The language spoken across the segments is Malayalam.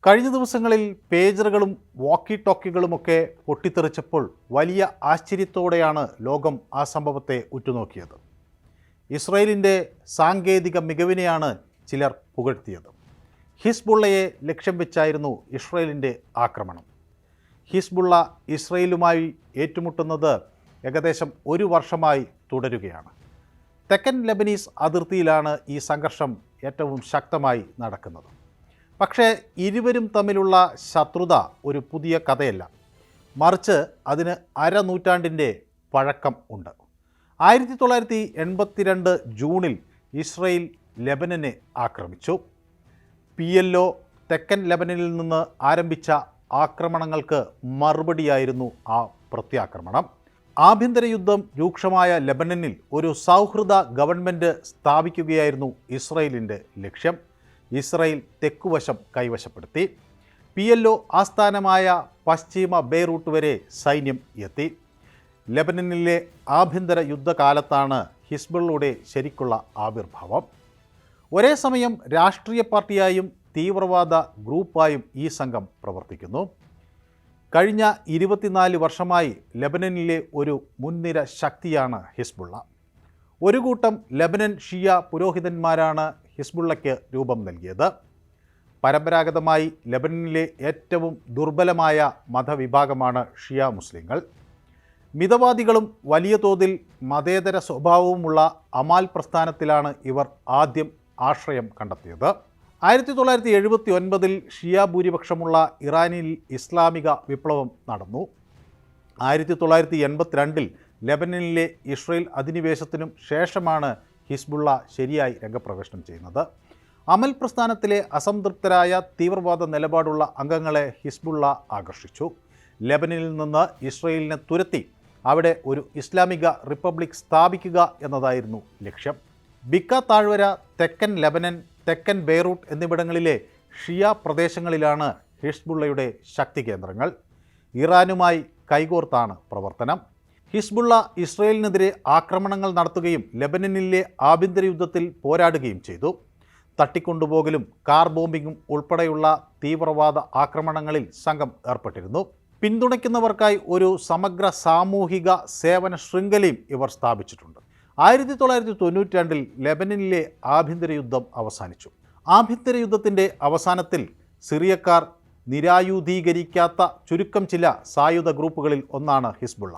കഴിഞ്ഞ ദിവസങ്ങളിൽ പേജറുകളും വാക്കി ടോക്കികളുമൊക്കെ പൊട്ടിത്തെറിച്ചപ്പോൾ വലിയ ആശ്ചര്യത്തോടെയാണ് ലോകം ആ സംഭവത്തെ ഉറ്റുനോക്കിയത്. ഇസ്രായേലിൻ്റെ സാങ്കേതിക മികവിനെയാണ് ചിലർ പുകഴ്ത്തിയത്. ഹിസ്ബുള്ളയെ ലക്ഷ്യം വെച്ചായിരുന്നു ഇസ്രായേലിൻ്റെ ആക്രമണം. ഹിസ്ബുള്ള ഇസ്രായേലുമായി ഏറ്റുമുട്ടുന്നത് ഏകദേശം ഒരു വർഷമായി തുടരുകയാണ്. തെക്കൻ ലെബനീസ് അതിർത്തിയിലാണ് ഈ സംഘർഷം ഏറ്റവും ശക്തമായി നടക്കുന്നത്. പക്ഷേ ഇരുവരും തമ്മിലുള്ള ശത്രുത ഒരു പുതിയ കഥയല്ല, മറിച്ച് അതിന് അരനൂറ്റാണ്ടിൻ്റെ പഴക്കം ഉണ്ട്. 1982 ജൂണിൽ ഇസ്രായേൽ ലെബനനെ ആക്രമിച്ചു. PLO തെക്കൻ ലെബനനിൽ നിന്ന് ആരംഭിച്ച ആക്രമണങ്ങൾക്ക് മറുപടിയായിരുന്നു ആ പ്രത്യാക്രമണം. ആഭ്യന്തര യുദ്ധം രൂക്ഷമായ ലെബനനിൽ ഒരു സൗഹൃദ ഗവൺമെൻറ് സ്ഥാപിക്കുകയായിരുന്നു ഇസ്രായേലിൻ്റെ ലക്ഷ്യം. ഇസ്രായേൽ തെക്കുവശം കൈവശപ്പെടുത്തി. PLO ആസ്ഥാനമായ പശ്ചിമ ബെയ്റൂട്ട് വരെ സൈന്യം എത്തി. ലെബനനിലെ ആഭ്യന്തര യുദ്ധകാലത്താണ് ഹിസ്ബുള്ളയുടെ ശരിക്കുള്ള ആവിർഭാവം. ഒരേ സമയം രാഷ്ട്രീയ പാർട്ടിയായും തീവ്രവാദ ഗ്രൂപ്പായും ഈ സംഘം പ്രവർത്തിക്കുന്നു. കഴിഞ്ഞ 24 വർഷമായി ലെബനനിലെ ഒരു മുൻനിര ശക്തിയാണ് ഹിസ്ബുള്ള. ഒരു കൂട്ടം ലെബനൻ ഷിയ പുരോഹിതന്മാരാണ് ഹിസ്ബുള്ളയ്ക്ക് രൂപം നൽകിയത്. പരമ്പരാഗതമായി ലെബനനിലെ ഏറ്റവും ദുർബലമായ മതവിഭാഗമാണ് ഷിയ മുസ്ലിങ്ങൾ. മിതവാദികളും വലിയ തോതിൽ മതേതര സ്വഭാവവുമുള്ള അമാൽ പ്രസ്ഥാനത്തിലാണ് ഇവർ ആദ്യം ആശ്രയം കണ്ടെത്തിയത്. 1979 ഷിയ ഭൂരിപക്ഷമുള്ള ഇറാനിൽ ഇസ്ലാമിക വിപ്ലവം നടന്നു. 1982 ലെബനനിലെ ഇസ്രായേൽ അധിനിവേശത്തിനും ശേഷമാണ് ഹിസ്ബുള്ള ശരിയായി രംഗപ്രവേശനം ചെയ്യുന്നത്. അമൽ പ്രസ്ഥാനത്തിലെ അസംതൃപ്തരായ തീവ്രവാദ നിലപാടുള്ള അംഗങ്ങളെ ഹിസ്ബുള്ള ആകർഷിച്ചു. ലെബനനിൽ നിന്ന് ഇസ്രായേലിനെ തുരത്തി അവിടെ ഒരു ഇസ്ലാമിക റിപ്പബ്ലിക് സ്ഥാപിക്കുക എന്നതായിരുന്നു ലക്ഷ്യം. ബിക്ക താഴ്വര, തെക്കൻ ലെബനൻ, തെക്കൻ ബെയ്റൂട്ട് എന്നിവിടങ്ങളിലെ ഷിയ പ്രദേശങ്ങളിലാണ് ഹിസ്ബുള്ളയുടെ ശക്തി കേന്ദ്രങ്ങൾ. ഇറാനുമായി കൈകോർത്താണ് പ്രവർത്തനം. ഹിസ്ബുള്ള ഇസ്രായേലിനെതിരെ ആക്രമണങ്ങൾ നടത്തുകയും ലെബനനിലെ ആഭ്യന്തര യുദ്ധത്തിൽ പോരാടുകയും ചെയ്തു. തട്ടിക്കൊണ്ടുപോകലും കാർ ബോംബിങ്ങും ഉൾപ്പെടെയുള്ള തീവ്രവാദ ആക്രമണങ്ങളിൽ സംഘം ഏർപ്പെട്ടിരുന്നു. പിന്തുണയ്ക്കുന്നവർക്കായി ഒരു സമഗ്ര സാമൂഹിക സേവന ശൃംഖലയും ഇവർ സ്ഥാപിച്ചിട്ടുണ്ട്. 1992 ലെബനനിലെ ആഭ്യന്തര യുദ്ധം അവസാനിച്ചു. ആഭ്യന്തര യുദ്ധത്തിൻ്റെ അവസാനത്തിൽ സിറിയക്കാർ നിരായുധീകരിക്കാത്ത ചുരുക്കം ചില സായുധ ഗ്രൂപ്പുകളിൽ ഒന്നാണ് ഹിസ്ബുള്ള.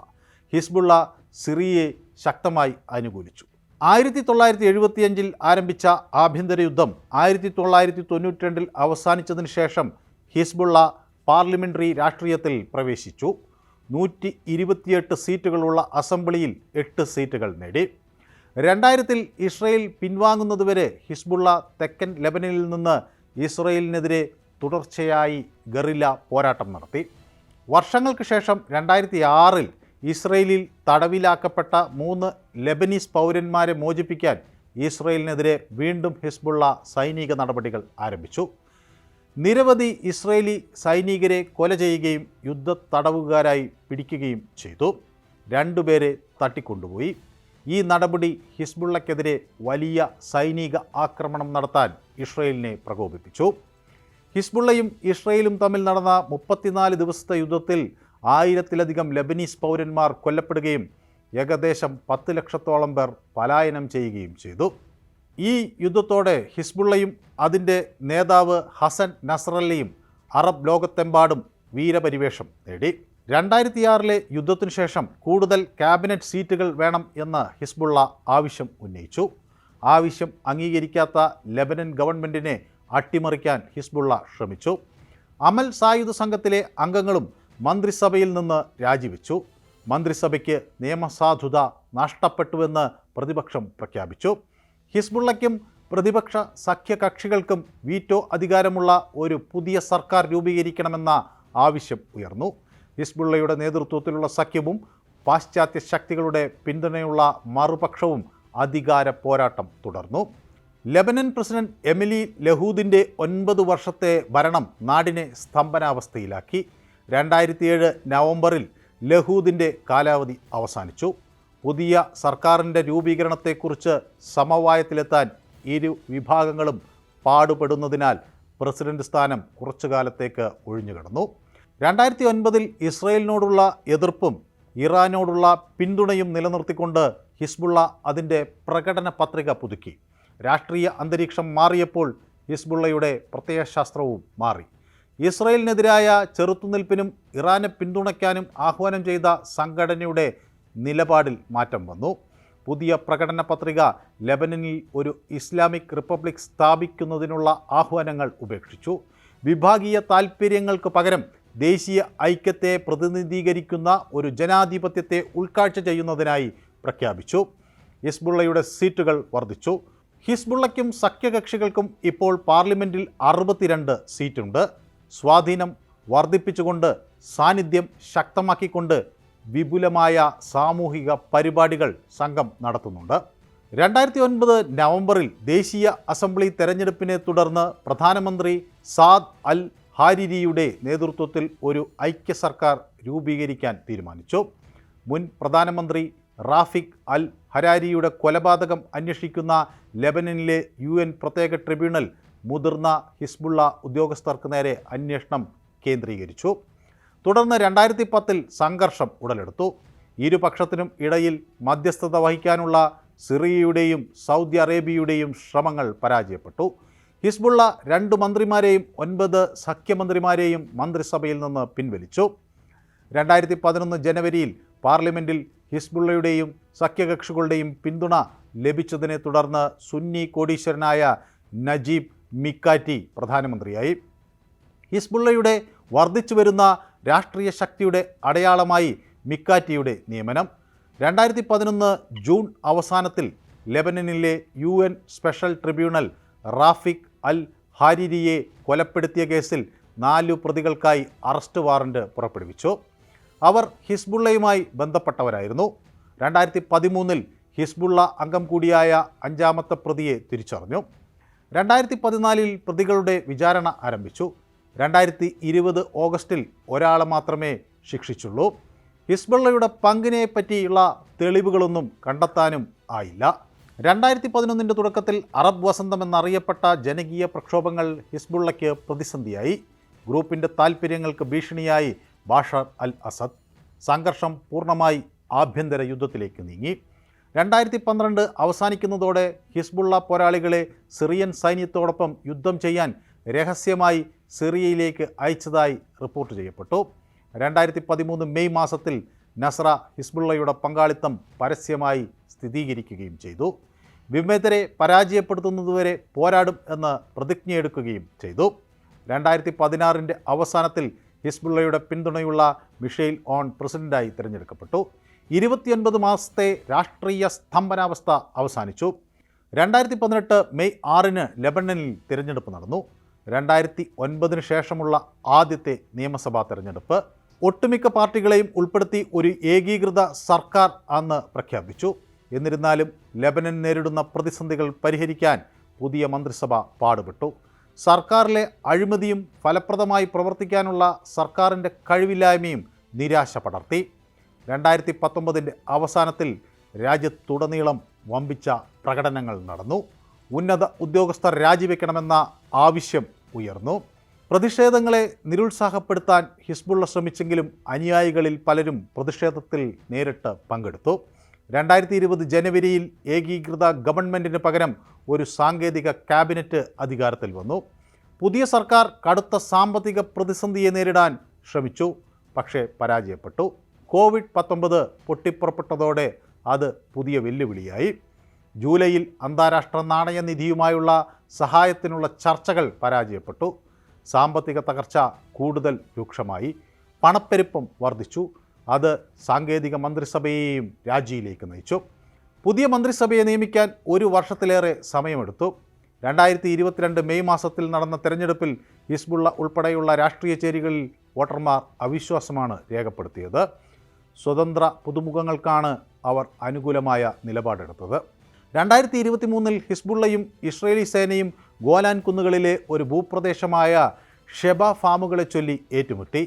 ഹിസ്ബുള്ള സിറിയയെ ശക്തമായി അനുകൂലിച്ചു. 1975 ആരംഭിച്ച ആഭ്യന്തര യുദ്ധം 1992 അവസാനിച്ചതിന് ശേഷം ഹിസ്ബുള്ള പാർലമെൻ്ററി രാഷ്ട്രീയത്തിൽ പ്രവേശിച്ചു. 128 സീറ്റുകളുള്ള അസംബ്ലിയിൽ 8 സീറ്റുകൾ നേടി. 2000 ഇസ്രായേൽ പിൻവാങ്ങുന്നതുവരെ ഹിസ്ബുള്ള തെക്കൻ ലെബനനിൽ നിന്ന് ഇസ്രായേലിനെതിരെ തുടർച്ചയായി ഗറില്ല പോരാട്ടം നടത്തി. വർഷങ്ങൾക്ക് ശേഷം 2006 ഇസ്രായേലിൽ തടവിലാക്കപ്പെട്ട 3 ലെബനീസ് പൗരന്മാരെ മോചിപ്പിക്കാൻ ഇസ്രായേലിനെതിരെ വീണ്ടും ഹിസ്ബുള്ള സൈനിക നടപടികൾ ആരംഭിച്ചു. നിരവധി ഇസ്രായേലി സൈനികരെ കൊല ചെയ്യുകയും യുദ്ധ തടവുകാരായി പിടിക്കുകയും ചെയ്തു. 2 പേരെ തട്ടിക്കൊണ്ടുപോയി. ഈ നടപടി ഹിസ്ബുള്ളയ്ക്കെതിരെ വലിയ സൈനിക ആക്രമണം നടത്താൻ ഇസ്രായേലിനെ പ്രകോപിപ്പിച്ചു. ഹിസ്ബുള്ളയും ഇസ്രായേലും തമ്മിൽ നടന്ന 34 ദിവസത്തെ യുദ്ധത്തിൽ 1000-ലധികം ലെബനീസ് പൗരന്മാർ കൊല്ലപ്പെടുകയും ഏകദേശം 10 ലക്ഷത്തോളം പേർ പലായനം ചെയ്യുകയും ചെയ്തു. ഈ യുദ്ധത്തോടെ ഹിസ്ബുള്ളയും അതിൻ്റെ നേതാവ് ഹസൻ നസ്രല്ലയും അറബ് ലോകത്തെമ്പാടും വീരപരിവേഷം നേടി. 2006 യുദ്ധത്തിനു ശേഷം കൂടുതൽ ക്യാബിനറ്റ് സീറ്റുകൾ വേണം എന്ന് ഹിസ്ബുള്ള ആവശ്യം ഉന്നയിച്ചു. ആവശ്യം അംഗീകരിക്കാത്ത ലെബനൻ ഗവൺമെൻറ്റിനെ അട്ടിമറിക്കാൻ ഹിസ്ബുള്ള ശ്രമിച്ചു. അമൽ സായുധ സംഘത്തിലെ അംഗങ്ങളും മന്ത്രിസഭയിൽ നിന്ന് രാജിവെച്ചു. മന്ത്രിസഭയ്ക്ക് നിയമസാധുത നഷ്ടപ്പെട്ടുവെന്ന് പ്രതിപക്ഷം പ്രഖ്യാപിച്ചു. ഹിസ്ബുള്ളയ്ക്കും പ്രതിപക്ഷ സഖ്യകക്ഷികൾക്കും വീറ്റോ അധികാരമുള്ള ഒരു പുതിയ സർക്കാർ രൂപീകരിക്കണമെന്ന ആവശ്യം ഉയർന്നു. ഹിസ്ബുള്ളയുടെ നേതൃത്വത്തിലുള്ള സഖ്യവും പാശ്ചാത്യ ശക്തികളുടെ പിന്തുണയുള്ള മറുപക്ഷവും അധികാര പോരാട്ടം തുടർന്നു. ലെബനൻ പ്രസിഡന്റ് എമിലി ലഹൂദിൻ്റെ 9 വർഷത്തെ ഭരണം നാടിനെ സ്തംഭനാവസ്ഥയിലാക്കി. 2007 നവംബറിൽ ലഹൂദിൻ്റെ കാലാവധി അവസാനിച്ചു. പുതിയ സർക്കാരിൻ്റെ രൂപീകരണത്തെക്കുറിച്ച് സമവായത്തിലെത്താൻ ഇരു വിഭാഗങ്ങളും പാടുപെടുന്നതിനാൽ പ്രസിഡന്റ് സ്ഥാനം കുറച്ചു കാലത്തേക്ക് ഒഴിഞ്ഞുകിടന്നു. 2009 ഇസ്രയേലിനോടുള്ള എതിർപ്പും ഇറാനോടുള്ള പിന്തുണയും നിലനിർത്തിക്കൊണ്ട് ഹിസ്ബുള്ള അതിൻ്റെ പ്രകടന പത്രിക പുതുക്കി. രാഷ്ട്രീയ അന്തരീക്ഷം മാറിയപ്പോൾ ഹിസ്ബുള്ളയുടെ പ്രത്യയശാസ്ത്രവും മാറി. ഇസ്രയേലിനെതിരായ ചെറുത്തുനിൽപ്പിനും ഇറാനെ പിന്തുണയ്ക്കാനും ആഹ്വാനം ചെയ്ത സംഘടനയുടെ നിലപാടിൽ മാറ്റം വന്നു. പുതിയ പ്രകടന പത്രിക ലെബനനിൽ ഒരു ഇസ്ലാമിക് റിപ്പബ്ലിക് സ്ഥാപിക്കുന്നതിനുള്ള ആഹ്വാനങ്ങൾ ഉപേക്ഷിച്ചു. വിഭാഗീയ താൽപ്പര്യങ്ങൾക്ക് പകരം ദേശീയ ഐക്യത്തെ പ്രതിനിധീകരിക്കുന്ന ഒരു ജനാധിപത്യത്തെ ഉൾക്കാഴ്ച ചെയ്യുന്നതിനായി പ്രഖ്യാപിച്ചു. ഹിസ്ബുള്ളയുടെ സീറ്റുകൾ വർദ്ധിച്ചു. ഹിസ്ബുള്ളയ്ക്കും സഖ്യകക്ഷികൾക്കും ഇപ്പോൾ പാർലമെൻറ്റിൽ 62 സീറ്റുണ്ട്. സ്വാധീനം വർദ്ധിപ്പിച്ചുകൊണ്ട്, സാന്നിധ്യം ശക്തമാക്കിക്കൊണ്ട് വിപുലമായ സാമൂഹിക പരിപാടികൾ സംഘം നടത്തുന്നുണ്ട്. 2009 നവംബറിൽ ദേശീയ അസംബ്ലി തെരഞ്ഞെടുപ്പിനെ തുടർന്ന് പ്രധാനമന്ത്രി സാദ് അൽ ഹാരിരിയുടെ നേതൃത്വത്തിൽ ഒരു ഐക്യ സർക്കാർ രൂപീകരിക്കാൻ തീരുമാനിച്ചു. മുൻ പ്രധാനമന്ത്രി റാഫിഖ് അൽ ഹരാരിയുടെ കൊലപാതകം അന്വേഷിക്കുന്ന ലെബനനിലെ UN പ്രത്യേക ട്രിബ്യൂണൽ മുതിർന്ന ഹിസ്ബുള്ള ഉദ്യോഗസ്ഥർക്ക് നേരെ അന്വേഷണം കേന്ദ്രീകരിച്ചു. തുടർന്ന് 2010 സംഘർഷം ഉടലെടുത്തു. ഇരുപക്ഷത്തിനും ഇടയിൽ മധ്യസ്ഥത വഹിക്കാനുള്ള സിറിയയുടെയും സൗദി അറേബ്യയുടെയും ശ്രമങ്ങൾ പരാജയപ്പെട്ടു. ഹിസ്ബുള്ള 2 മന്ത്രിമാരെയും 9 സഖ്യമന്ത്രിമാരെയും മന്ത്രിസഭയിൽ നിന്ന് പിൻവലിച്ചു. 2011 ജനുവരിയിൽ പാർലമെൻറ്റിൽ ഹിസ്ബുള്ളയുടെയും സഖ്യകക്ഷികളുടെയും പിന്തുണ ലഭിച്ചതിനെ തുടർന്ന് സുന്നി കോടീശ്വരനായ നജീബ് മിക്കാറ്റി പ്രധാനമന്ത്രിയായി. ഹിസ്ബുള്ളയുടെ വർദ്ധിച്ചു വരുന്ന രാഷ്ട്രീയ ശക്തിയുടെ അടയാളമായി മിക്കാറ്റിയുടെ നിയമനം. 2011 ജൂൺ അവസാനത്തിൽ ലെബനനിലെ UN സ്പെഷ്യൽ ട്രിബ്യൂണൽ റാഫിഖ് അൽ ഹാരിരിയെ കൊലപ്പെടുത്തിയ കേസിൽ 4 പ്രതികൾക്കായി അറസ്റ്റ് വാറന്റ് പുറപ്പെടുവിച്ചു. അവർ ഹിസ്ബുള്ളയുമായി ബന്ധപ്പെട്ടവരായിരുന്നു. 2013 ഹിസ്ബുള്ള അംഗം കൂടിയായ 5ാമത്തെ പ്രതിയെ തിരിച്ചറിഞ്ഞു. 2014 പ്രതികളുടെ വിചാരണ ആരംഭിച്ചു. 2020 ഓഗസ്റ്റിൽ ഒരാളെ മാത്രമേ ശിക്ഷിച്ചുള്ളൂ. ഹിസ്ബുള്ളയുടെ പങ്കിനെ പറ്റിയുള്ള തെളിവുകളൊന്നും കണ്ടെത്താനും ആയില്ല. 2011 തുടക്കത്തിൽ അറബ് വസന്തം എന്നറിയപ്പെട്ട ജനകീയ പ്രക്ഷോഭങ്ങൾ ഹിസ്ബുള്ളയ്ക്ക് പ്രതിസന്ധിയായി. ഗ്രൂപ്പിൻ്റെ താൽപ്പര്യങ്ങൾക്ക് ഭീഷണിയായി ബാഷർ അൽ അസദ്. സംഘർഷം പൂർണ്ണമായി ആഭ്യന്തര യുദ്ധത്തിലേക്ക് നീങ്ങി. 2012 അവസാനിക്കുന്നതോടെ ഹിസ്ബുള്ള പോരാളികളെ സിറിയൻ സൈന്യത്തോടൊപ്പം യുദ്ധം ചെയ്യാൻ രഹസ്യമായി സിറിയയിലേക്ക് അയച്ചതായി റിപ്പോർട്ട് ചെയ്യപ്പെട്ടു. 2013 മെയ് മാസത്തിൽ നസ്ര ഹിസ്ബുള്ളയുടെ പങ്കാളിത്തം പരസ്യമായി സ്ഥിരീകരിക്കുകയും ചെയ്തു. വിമതരെ പരാജയപ്പെടുത്തുന്നതുവരെ പോരാടും എന്ന് പ്രതിജ്ഞയെടുക്കുകയും ചെയ്തു. 2016 അവസാനത്തിൽ ഹിസ്ബുള്ളയുടെ പിന്തുണയുള്ള മിഷേൽ ഓൺ പ്രസിഡന്റായി തിരഞ്ഞെടുക്കപ്പെട്ടു. 29 മാസത്തെ രാഷ്ട്രീയ സ്തംഭനാവസ്ഥ അവസാനിച്ചു. 2018 മെയ് 6 ലെബനനിൽ തിരഞ്ഞെടുപ്പ് നടന്നു. 2009 ശേഷമുള്ള ആദ്യത്തെ നിയമസഭാ തെരഞ്ഞെടുപ്പ്. ഒട്ടുമിക്ക പാർട്ടികളെയും ഉൾപ്പെടുത്തി ഒരു ഏകീകൃത സർക്കാർ അന്ന് പ്രഖ്യാപിച്ചു. എന്നിരുന്നാലും ലെബനൻ നേരിടുന്ന പ്രതിസന്ധികൾ പരിഹരിക്കാൻ പുതിയ മന്ത്രിസഭ പാടുപെട്ടു. സർക്കാരിലെ അഴിമതിയും ഫലപ്രദമായി പ്രവർത്തിക്കാനുള്ള സർക്കാരിൻ്റെ കഴിവില്ലായ്മയും നിരാശ പടർത്തി. 2019 അവസാനത്തിൽ രാജ്യത്തുടനീളം വമ്പിച്ച പ്രകടനങ്ങൾ നടന്നു. ഉന്നത ഉദ്യോഗസ്ഥർ രാജിവെക്കണമെന്ന ആവശ്യം ഉയർന്നു. പ്രതിഷേധങ്ങളെ നിരുത്സാഹപ്പെടുത്താൻ ഹിസ്ബുള്ള ശ്രമിച്ചെങ്കിലും അനുയായികളിൽ പലരും പ്രതിഷേധത്തിൽ നേരിട്ട് പങ്കെടുത്തു. 2020 ജനുവരിയിൽ ഏകീകൃത ഗവൺമെൻറ്റിന് പകരം ഒരു സാങ്കേതിക ക്യാബിനറ്റ് അധികാരത്തിൽ വന്നു. പുതിയ സർക്കാർ കടുത്ത സാമ്പത്തിക പ്രതിസന്ധിയെ നേരിടാൻ ശ്രമിച്ചു, പക്ഷേ പരാജയപ്പെട്ടു. COVID-19 പൊട്ടിപ്പുറപ്പെട്ടതോടെ അത് പുതിയ വെല്ലുവിളിയായി. ജൂലൈയിൽ അന്താരാഷ്ട്ര നാണയനിധിയുമായുള്ള സഹായത്തിനുള്ള ചർച്ചകൾ പരാജയപ്പെട്ടു. സാമ്പത്തിക തകർച്ച കൂടുതൽ രൂക്ഷമായി. പണപ്പെരുപ്പം വർദ്ധിച്ചു. അത് സാങ്കേതിക മന്ത്രിസഭയെയും രാജിയിലേക്ക് നയിച്ചു. പുതിയ മന്ത്രിസഭയെ നിയമിക്കാൻ 1 വർഷത്തിലേറെ സമയമെടുത്തു. 2022 മെയ് മാസത്തിൽ നടന്ന തെരഞ്ഞെടുപ്പിൽ ഹിസ്ബുള്ള ഉൾപ്പെടെയുള്ള രാഷ്ട്രീയ ചേരികളിൽ വോട്ടർമാർ അവിശ്വാസമാണ് രേഖപ്പെടുത്തിയത്. സ്വതന്ത്ര പുതുമുഖങ്ങൾക്കാണ് അവർ അനുകൂലമായ നിലപാടെടുത്തത്. 2023 ഹിസ്ബുള്ളയും ഇസ്രയേലി സേനയും ഗോലാൻ കുന്നുകളിലെ ഒരു ഭൂപ്രദേശമായ ഷെബ ഫാമുകളെ ചൊല്ലി ഏറ്റുമുട്ടി.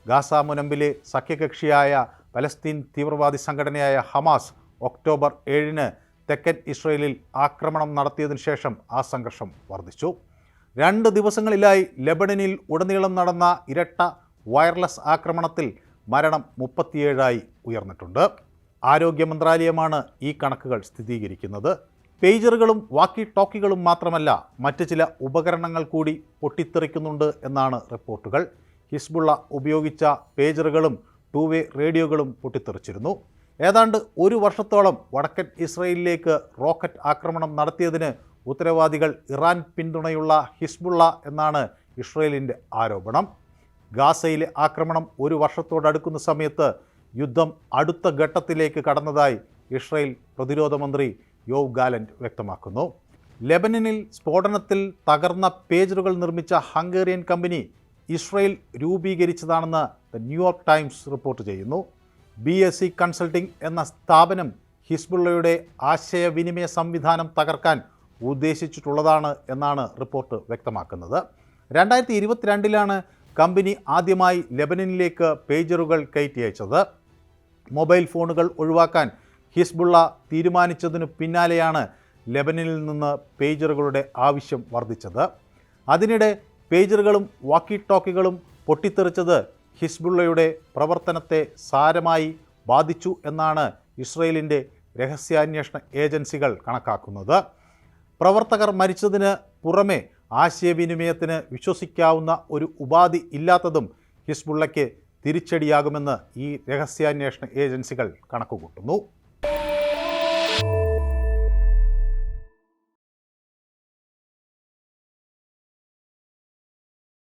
ഗാസ മുനമ്പിലെ സഖ്യകക്ഷിയായ പലസ്തീൻ തീവ്രവാദി സംഘടനയായ ഹമാസ് ഒക്ടോബർ 7 തെക്കൻ ഇസ്രയേലിൽ ആക്രമണം നടത്തിയതിനു ശേഷം ആ സംഘർഷം വർദ്ധിച്ചു. 2 ദിവസങ്ങളിലായി ലെബനനിൽ ഉടനീളം നടന്ന ഇരട്ട വയർലെസ് ആക്രമണത്തിൽ മരണം 37ആയി ഉയർന്നിട്ടുണ്ട്. ആരോഗ്യ മന്ത്രാലയമാണ് ഈ കണക്കുകൾ സ്ഥിരീകരിക്കുന്നത്. പേജറുകളും വാക്കി ടോക്കികളും മാത്രമല്ല, മറ്റ് ചില ഉപകരണങ്ങൾ കൂടി പൊട്ടിത്തെറിക്കുന്നുണ്ട് എന്നാണ് റിപ്പോർട്ടുകൾ. ഹിസ്ബുള്ള ഉപയോഗിച്ച പേജറുകളും 2-വേ റേഡിയോകളും പൊട്ടിത്തെറിച്ചിരുന്നു. ഏതാണ്ട് 1 വർഷത്തോളം വടക്കൻ ഇസ്രയേലിലേക്ക് റോക്കറ്റ് ആക്രമണം നടത്തിയതിന് ഉത്തരവാദികൾ ഇറാൻ പിന്തുണയുള്ള ഹിസ്ബുള്ള എന്നാണ് ഇസ്രയേലിൻ്റെ ആരോപണം. ഗാസയിലെ ആക്രമണം 1 വർഷത്തോടടുക്കുന്ന സമയത്ത് യുദ്ധം അടുത്ത ഘട്ടത്തിലേക്ക് കടന്നതായി ഇസ്രയേൽ പ്രതിരോധ മന്ത്രി യോവ് ഗാലന്റ് വ്യക്തമാക്കുന്നു. ലെബനനിൽ സ്ഫോടനത്തിൽ തകർന്ന പേജറുകൾ നിർമ്മിച്ച ഹംഗേറിയൻ കമ്പനി ഇസ്രയേൽ രൂപീകരിച്ചതാണെന്ന് ദ ന്യൂയോർക്ക് ടൈംസ് റിപ്പോർട്ട് ചെയ്യുന്നു. BSC കൺസൾട്ടിംഗ് എന്ന സ്ഥാപനം ഹിസ്ബുള്ളയുടെ ആശയവിനിമയ സംവിധാനം തകർക്കാൻ ഉദ്ദേശിച്ചിട്ടുള്ളതാണ് എന്നാണ് റിപ്പോർട്ട് വ്യക്തമാക്കുന്നത്. 2022 കമ്പനി ആദ്യമായി ലെബനനിലേക്ക് പേജറുകൾ കയറ്റി അയച്ചത്. മൊബൈൽ ഫോണുകൾ ഒഴിവാക്കാൻ ഹിസ്ബുള്ള തീരുമാനിച്ചതിനു പിന്നാലെയാണ് ലെബനനിൽ നിന്ന് പേജറുകളുടെ ആവശ്യം വർദ്ധിച്ചത്. അതിനിടെ പേജറുകളും വാക്കി ടോക്കികളും പൊട്ടിത്തെറിച്ചത് ഹിസ്ബുള്ളയുടെ പ്രവർത്തനത്തെ സാരമായി ബാധിച്ചു എന്നാണ് ഇസ്രയേലിൻ്റെ രഹസ്യാന്വേഷണ ഏജൻസികൾ കണക്കാക്കുന്നത്. പ്രവർത്തകർ മരിച്ചതിന് പുറമെ ആശയവിനിമയത്തിന് വിശ്വസിക്കാവുന്ന ഒരു ഉപാധി ഇല്ലാത്തതും ഹിസ്ബുള്ളയ്ക്ക് തിരിച്ചടിയാകുമെന്ന് ഈ രഹസ്യാന്വേഷണ ഏജൻസികൾ കണക്കുകൂട്ടുന്നു.